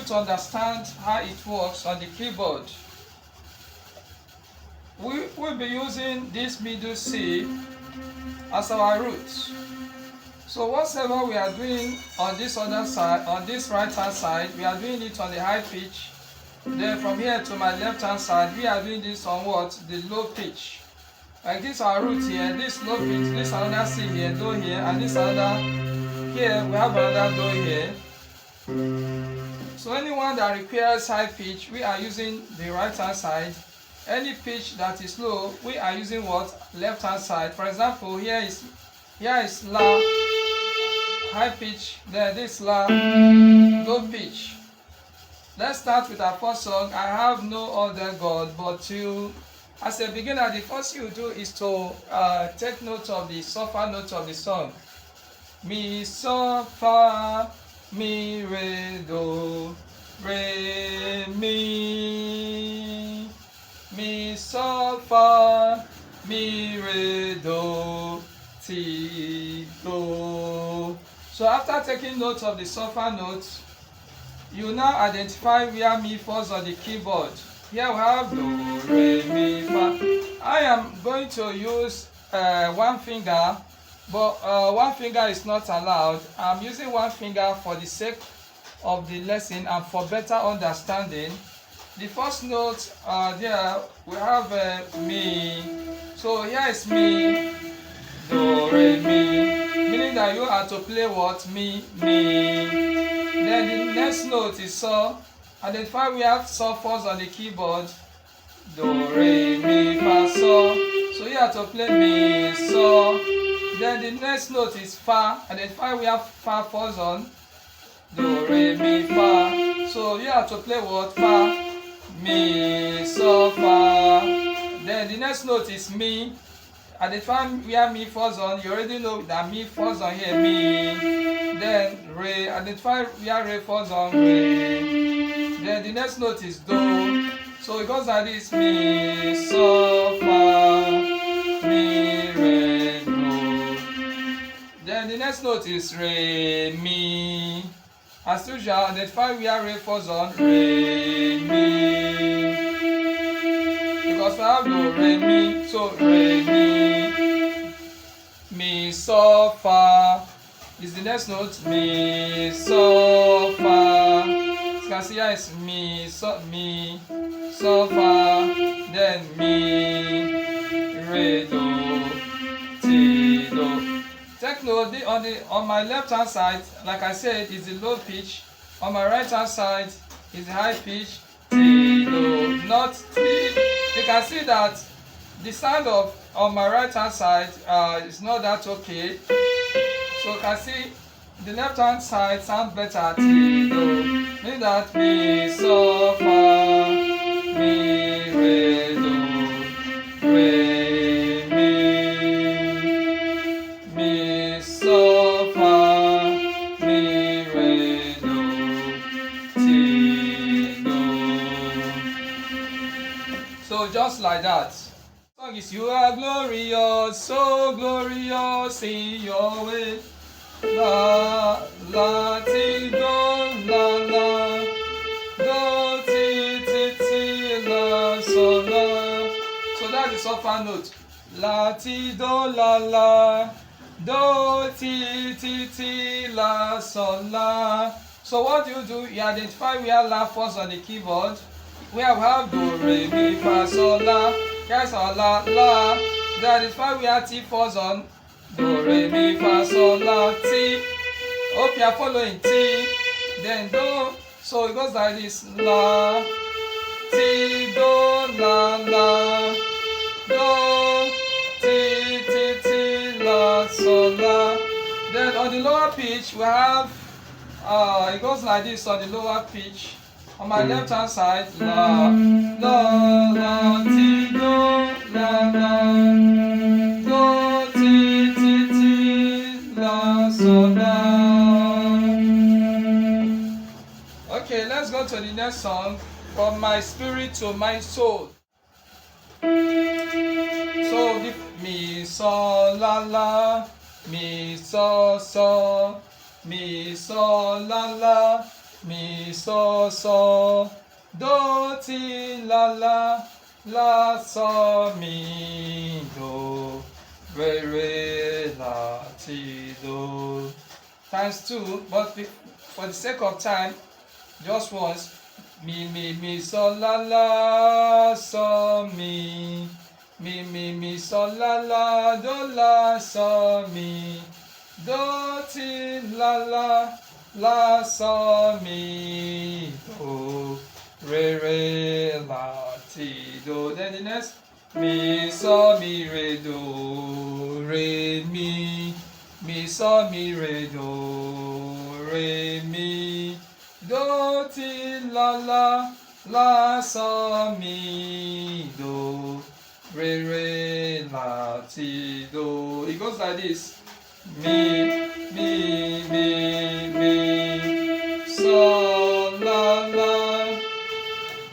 to understand how it works on the keyboard. We will be using this middle C as our root. So whatever we are doing on this other side, on this right hand side, we are doing it on the high pitch. Then from here to my left hand side, we are doing this on what? The low pitch. Like this our root here, this low pitch, this another C here, do here, and this another here, we have another do here. So anyone that requires high pitch, we are using the right hand side. Any pitch that is low, we are using what? Left hand side. For example, here is La, high pitch, then this La, low pitch. Let's start with our first song. I have no other God but you. As a beginner, the first thing you do is to take note of the suffer note of the song. Mi, so, fa, mi, re, do, re, mi. Mi, so, fa, mi, re, do, ti, do. So after taking note of the suffer notes, you now identify where mi falls on the keyboard. Here we have do, re, mi, fa. I am going to use one finger, but one finger is not allowed. I'm using one finger for the sake of the lesson and for better understanding. The first note there we have mi. So here is mi, do, re, mi, meaning that you are to play what? Mi, mi. Then the next note is so. Identify where so falls on the keyboard. Do, re, mi, fa, so. So you have to play mi, so. Then the next note is fa. Identify where fa falls on. Do, re, mi, fa. So you have to play what? Fa, mi, so, fa. Then the next note is mi. Identify where mi falls on. You already know that mi falls on here, mi. Then re. Identify where re falls on, re. Then the next note is do. So it goes like this: mi, so, fa, mi, re, do. Then the next note is re, mi. As usual, identify where re falls on, re, mi. Because we have do, re, mi. So re, mi, so, fa. Is the next note, mi, so, fa. You can see here is mi, so, fa, then mi, re, do, ti, do. Take note, on my left hand side, like I said, is the low pitch. On my right hand side is the high pitch, ti, do, not ti. You can see that the sound of on my right hand side is not that okay. So you can see the left hand side sounds better, ti, do. Meaning that mi, so, fa, mi, re, do, re, mi, so, fa, mi, re, do, ti, do. So just like that. The song is you are glorious, so glorious in your way. La, la, ti, do, la, la, do, ti, ti, ti, la, so, la. So that's the suffer note. La, ti, do, la, la, do, ti, ti, ti, la, so, la. So what do? You identify where la falls on the keyboard. Where we have do, re, mi, fa, so, la. Here's our la, la. You identify where ti falls on. Do, re, mi, fa, so, la, ti. Hope you are following ti. Then do. So it goes like this: la, ti, do, la, la, do, ti, ti, ti, la, so, la. Then on the lower pitch we have it goes like this on the lower pitch. On my left hand side, la, la, la, ti, do, la, la, do, ti, ti, ti, la, so, la. Okay, let's go to the next song. From my spirit to my soul. So mi, so, la, la, mi, so, so, mi, so, la, la, mi, so, so, do, ti, la, so, mi, do, re, la, ti, do. Times 2, but for the sake of time, just once. Mi, so, la, so, mi, so, la, do, so, mi, do, ti, la, so, mi, do, re, la, ti, do. Then the next, mi, so, mi, re, do, re, mi, so, mi, re, do, re, mi, do, ti, la, so, mi, do, re, la, ti, do. It goes like this. Mi, so, la,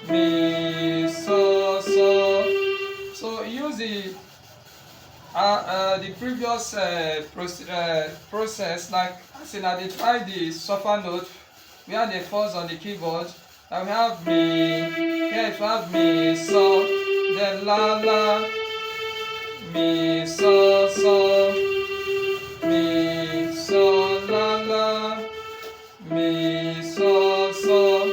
mi, so, so. So use the previous process, like as in I try the suffer note, we have the fours on the keyboard, and we have mi, here if we have mi, so, then la, mi, so, so, mi, so, la, mi, so, so,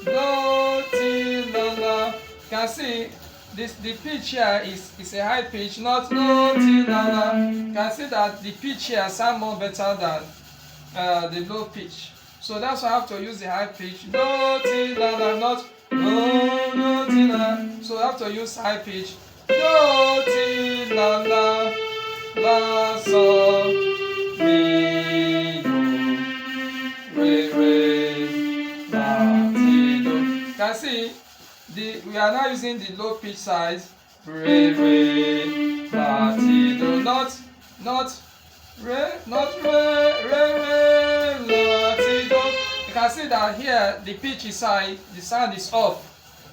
do, ti, la. You can see the pitch here is a high pitch, not do, ti, la. You can see that the pitch here sounds more better than the low pitch. So that's why I have to use the high pitch. Do, ti, la, not do, ti, la. So I have to use high pitch. Do, ti, la, so, mi, do, re, la, ti, do. You can see we are now using the low pitch size. Re, la, ti, do. Not re, la, ti, do. You can see that here the pitch is high, the sound is up.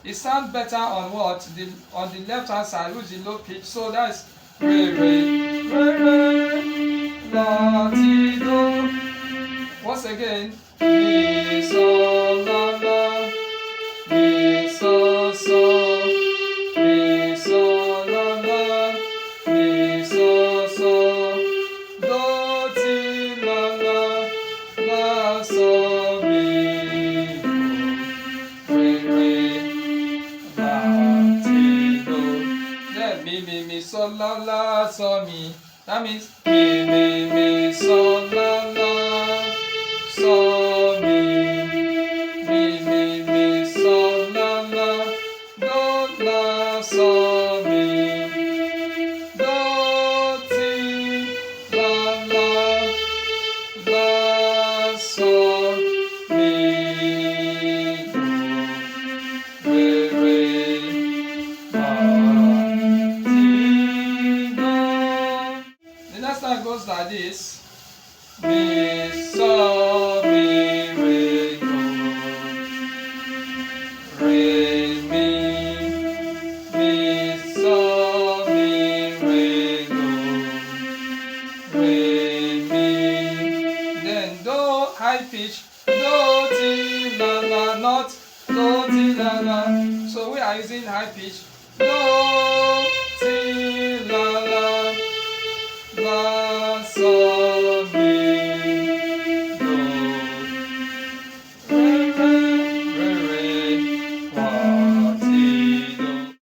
It sounds better on what? On the left hand side, which is the low pitch. So that's re, la, ti, do. Once again, mi, so, la, mi, so, so, mi, so, la, mi, so, so, do, ti, la, so, mi, do, re, la, ti, do. Then mi, so, la, so, mi. That means mi, so, la, so, mi, so, la, do, la, so, mi, do, ti, la, so, mi, do, re, la, ti, do. The next time goes like this. Mi, so, mi, re, do, re, mi, so, mi, re, do, re, mi. Then do, high pitch, do, ti, la, not do, ti, la. So we are using high pitch, do, ti,